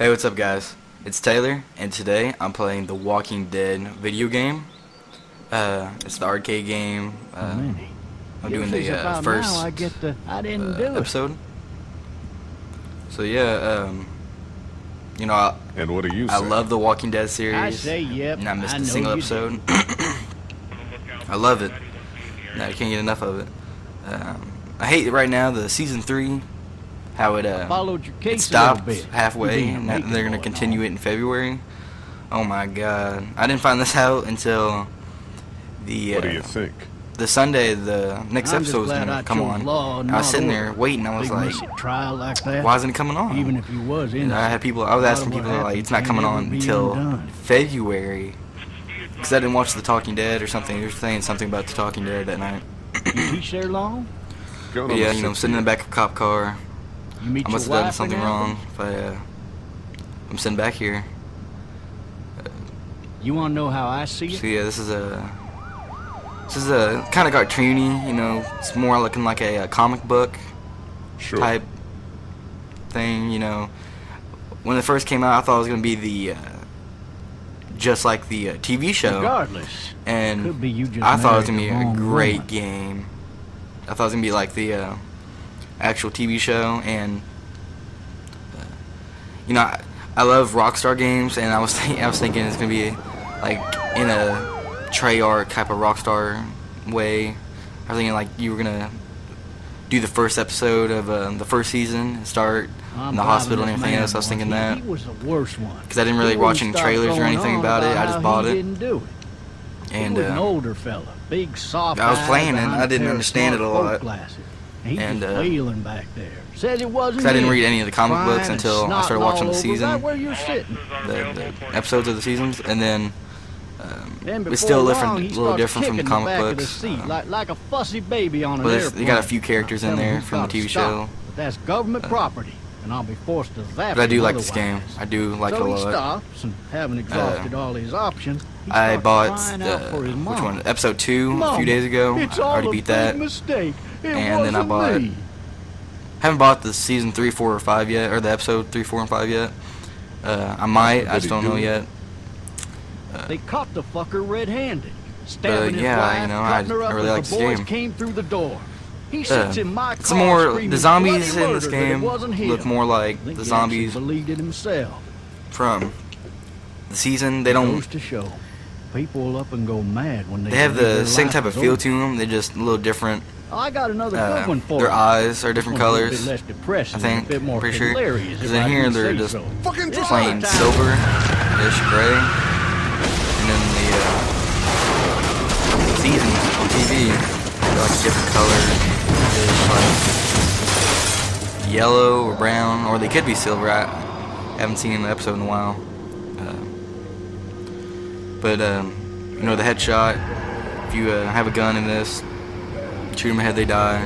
Hey, what's up, guys? It's Taylor, and today I'm playing the Walking Dead video game. It's the arcade game. I'm doing the first episode. So yeah, you know, And what do you say? I love the Walking Dead series. I say yep. And I missed a single episode. I love it. No, I can't get enough of it. I hate it right now. The season 3. How it stopped halfway, and they're gonna continue it in February. Oh my God! I didn't find this out until the what do you think? The Sunday the next episode was gonna come on. I was sitting there waiting. I was like, why isn't it coming on? Even if you was in, I was asking people like, it's not coming on until February, because I didn't watch The Talking Dead or something. They were saying something about The Talking Dead that night. You teach there long? But yeah, you know, I'm sitting in the back of a cop car. I must have done something wrong, but I'm sitting back here. You want to know how I see it? So yeah, this is a kind of cartoony, you know. It's more looking like a comic book type thing, you know. When it first came out, I thought it was gonna be the just like the TV show. Regardless, and could be you just I thought it was gonna be a married the wrong great woman. game. I thought it was gonna be like the actual TV show, and you know, I love Rockstar games, and I was thinking it's gonna be like in a Treyarch type of Rockstar way. I was thinking like you were gonna do the first episode of the first season and start in the hospital and everything else. I was thinking that He was the worst one. because I didn't really watch any trailers or anything about it. I just bought it. Didn't do it. And he was an older fella, big soft. I was playing it, I didn't understand it a lot. He And was wailing back there. Says it wasn't. Because I didn't read any of the comic crying books and until I snotting started watching the all over season, right where you're sitting. the episodes of the seasons, and then Then it's still before long, a he little starts different from the kicking comic back of the books. seat, like a fussy baby on an But airplane. they got a few characters in Tell him there he's from the gotta TV stop, show. But that's government property, and I'll be forced to zap But I do him like this otherwise. game. I do like So it a he lot. stops, and having exhausted all his options, he I starts bought crying out for his which mom. one? Episode 2 a Mama, few days ago. It's I all already a beat big that. mistake. It And then I wasn't bought- me. Haven't bought the season 3, 4, or 5 yet, or the episode 3, 4, and 5 yet. I might. I just don't know yet. They caught the fucker red-handed, stabbing his yeah, wife, you know, cutting her up I really as like the this boys game. came through the door. He sits in my It's car more screaming the zombies bloody in this murder that it game wasn't him. look more like I think the he zombies actually believed it himself. from the season. They don't. Goes to show, people will up and go mad when They have believe the their same life type of is feel over. to them. They're just a little different. Oh, I got another good one for Their you. eyes are This different one's a little colors. bit less depressing I think. and a bit more Pretty sure. hilarious, Because if in I here do they're say just so. Fucking It's plain time. silver-ish gray, and then the seasons on TV they're like a different color, like yellow or brown, or they could be silver. I haven't seen an episode in a while. But you know, the headshot. If you have a gun in this, shoot them in the head, they die.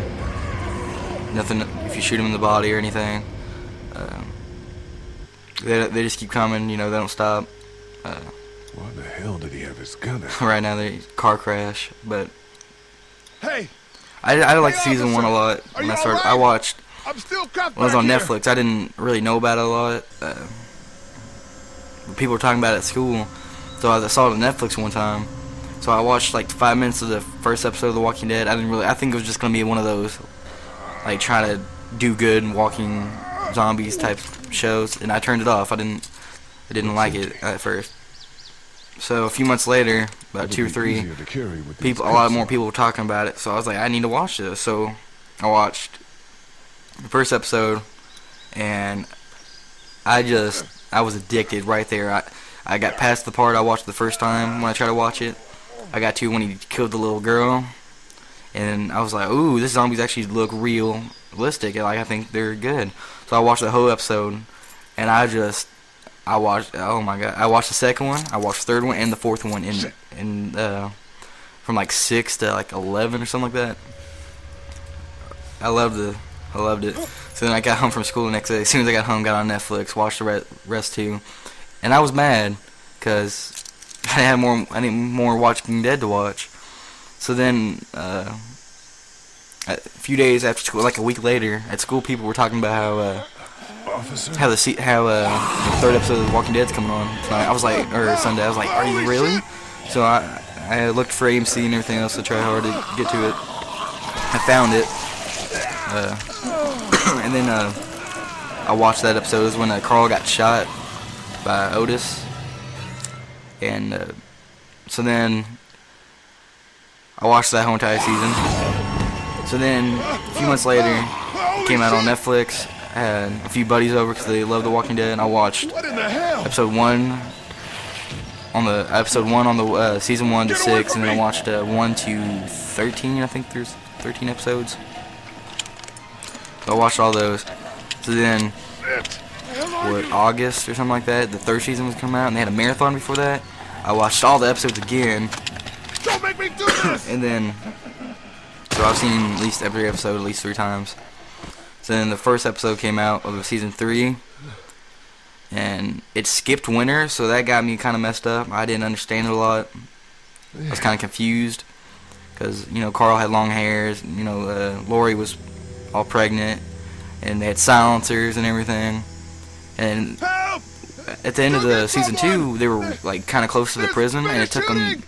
Nothing. If you shoot them in the body or anything, they just keep coming. You know, they don't stop. Why the hell did he have his gun out? Right now, they car crash. But Hey, I like Hey, season 1 a lot. Are When you I started, alright? I watched I'm still cuffed when it was on back Netflix. I didn't really know about it a lot. People were talking about it at school, so I saw it on Netflix one time. So I watched like 5 minutes of the first episode of The Walking Dead. I think it was just gonna be one of those, like, trying to do good and walking zombies type shows, and I turned it off. I didn't like it at first. So a few months later, about 2 or 3, a lot more people were talking about it. So I was like, I need to watch this. So I watched the first episode, and I was addicted right there. I got past the part I watched the first time when I tried to watch it. I got to when he killed the little girl, and I was like, ooh, this zombies actually look realistic. Like, I think they're good. So I watched the whole episode, and I watched, oh my God, I watched the second one, I watched the third one, and the fourth one from like 6 to like 11 or something like that. I loved it. So then I got home from school the next day. As soon as I got home, got on Netflix, watched the rest too, and I was mad because I need more Walking Dead to watch. So then a few days after school, like a week later, at school, people were talking about how Officer? how the third episode of The Walking Dead's coming on tonight. I was like, or Sunday. I was like, are you really? So I looked for AMC and everything else to try hard to get to it. I found it, and then I watched that episode. It was when Carl got shot by Otis, and so then I watched that whole entire season. So then a few months later, it came out on Netflix. I had a few buddies over because they love The Walking Dead, and I watched episode 1 on the season 1 to 6, and then I watched 1 to 13. I think there's 13 episodes. So I watched all those. So then, August or something like that, the third season was coming out, and they had a marathon before that. I watched all the episodes again. Don't make me do this! And then, so I've seen at least every episode at least 3 times. So then the first episode came out of season 3, and it skipped winter, so that got me kind of messed up. I didn't understand it a lot. I was kind of confused, because, you know, Carl had long hairs, you know, Lori was all pregnant, and they had silencers and everything. And Help! at the end of the season 2, they were, like, kind of close to the prison, and it took them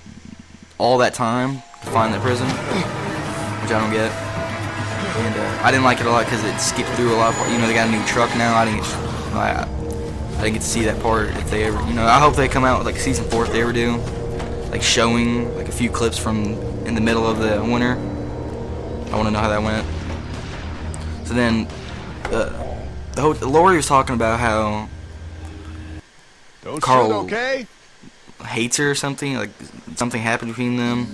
all that time to find the prison, which I don't get. And I didn't like it a lot because it skipped through a lot of, you know, they got a new truck now. I didn't get to see that part. If they ever, you know, I hope they come out with like season 4 if they ever do, like showing like a few clips from in the middle of the winter. I want to know how that went. So then, Lori was talking about how Don't Carl shoot, okay? hates her or something, like something happened between them,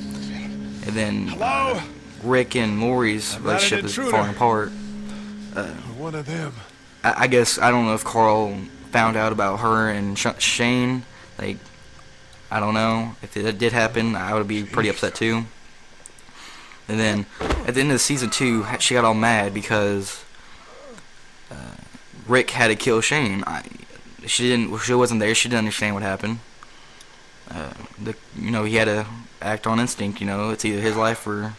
and then Hello? Rick and Lori's not an relationship is intruder. falling apart. One of them. I guess, I don't know if Carl found out about her and Shane. Like, I don't know. If it did happen, I would be pretty upset too. And then, at the end of season 2, she got all mad because Rick had to kill Shane. She wasn't there. She didn't understand what happened. You know, he had to act on instinct. You know, it's either his life or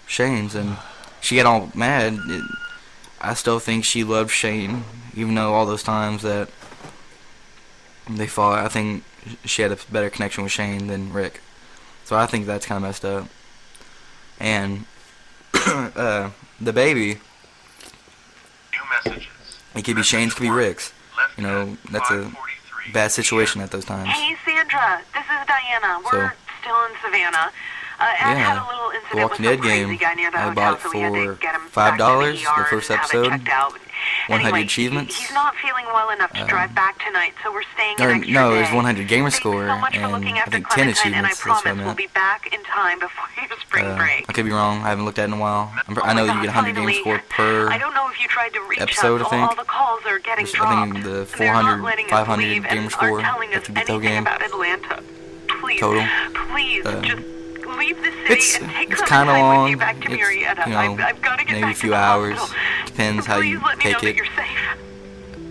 Shane's, and she got all mad. I still think she loved Shane, even though all those times that they fought, I think she had a better connection with Shane than Rick. So I think that's kind of messed up. And the baby, it could be Shane's, could be Rick's. You know, that's a bad situation at those times. Hey, Sandra, this is Diana. We're still in Savannah. Ed had a little incident The Walking with some Dead game, crazy guy near the I hotel, bought it so we had to for get him back to $5, the ER the first and have it episode. checked out. 100 Anyway, achievements. He's not feeling well enough to drive back tonight, so we're staying Or, an extra no, day. there's 100 gamer Thanks score so much for and looking I after think 10 Clementine, and I achievements. That's what I promise we'll meant. be back in time before your spring break. I could be wrong. I haven't looked at it in a while. I Oh know my you get God, 100 gamer finally. score per I don't know if you tried to reach episode, us. I think. All the calls are getting I dropped. think the They're not 400, letting us 500 leave gamer and score aren't telling us after the anything game. about Atlanta. Please, Total. please, just leave the city and take some kind of time long. with you back to It's, Marietta. you know, I've got to get maybe a back few to the hours. hospital. Depends how Please you let me know take that it. you're safe.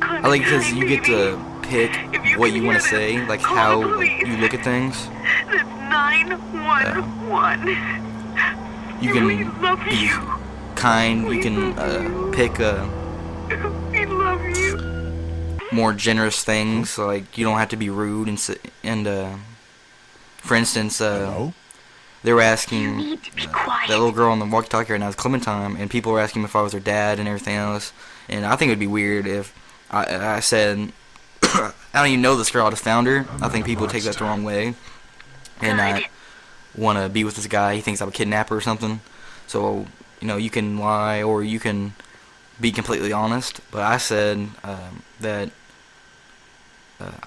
I like because you get Clementine, to pick If you what can you want hear to say, this, like call how the police. you look at things. That's 911. You We can love be you. kind. You We can love pick We love you. more generous things. Like you don't have to be rude and for instance, Hello? they were You asking need to be quiet. that little girl on the walkie-talkie right now is Clementine, and people were asking me if I was her dad and everything else. And I think it would be weird if I said, I don't even know this girl, I just found her. I think people would take that the wrong way. And I want to be with this guy. He thinks I'm a kidnapper or something. So, you know, you can lie or you can be completely honest. But I said that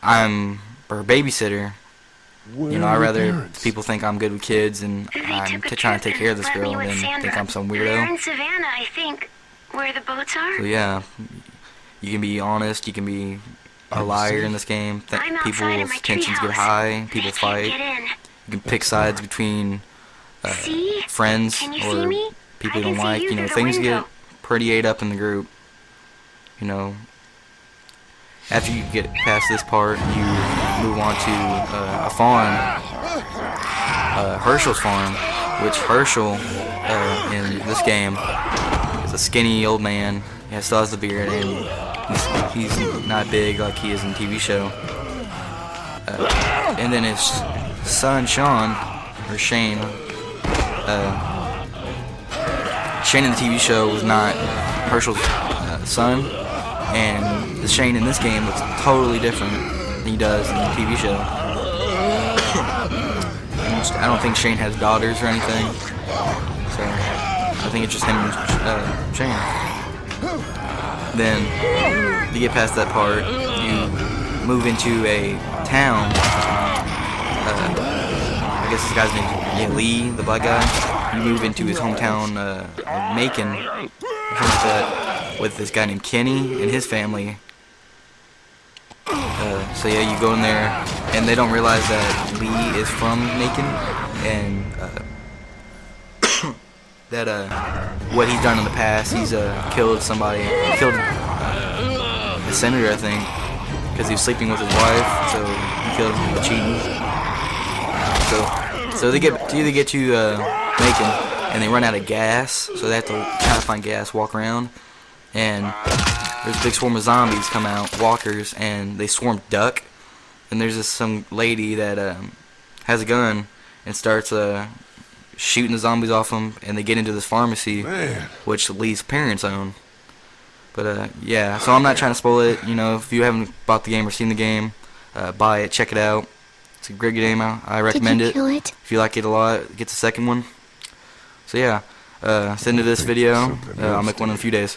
I'm her babysitter. You know, I'd rather people think I'm good with kids and I'm trying to take care of this girl than think I'm some They're weirdo. in Savannah, I think, where the boats are. So yeah, you can be honest, you can be a liar in this game. I'm outside of People's my tensions get treehouse. high, people I can't fight. get in. You can pick sides between See? friends Can you see or me? people I you can don't see like. you You know, through the things window. get pretty ate up in the group. You know, after you get past this part, you move on to a farm, Herschel's farm, which Herschel in this game is a skinny old man. He still has the beard, and He's not big like he is in the TV show. And then his son Sean, or Shane. Shane in the TV show was not Herschel's son, and the Shane in this game looks totally different than he does in the TV show. I don't think Shane has daughters or anything, so I think it's just him and Shane. Then, to get past that part, you move into a town. I guess this guy's named Lee, the black guy. You move into his hometown, Macon, or something like that, with this guy named Kenny and his family. So yeah, you go in there, and they don't realize that Lee is from Macon, and that what he's done in the past, he's killed somebody, killed a senator, I think, because he was sleeping with his wife, so he killed him by cheating. So they get to Macon, and they run out of gas, so they have to kind of find gas, walk around, and there's a big swarm of zombies come out, walkers, and they swarm Duck, and there's some lady that has a gun and starts shooting the zombies off them, and they get into this pharmacy, which Lee's parents own. But yeah, so I'm not trying to spoil it. You know, if you haven't bought the game or seen the game, buy it, check it out. It's a great game. I recommend it. If you like it a lot, get the second one. So yeah, send to this video. I'll make one in a few days.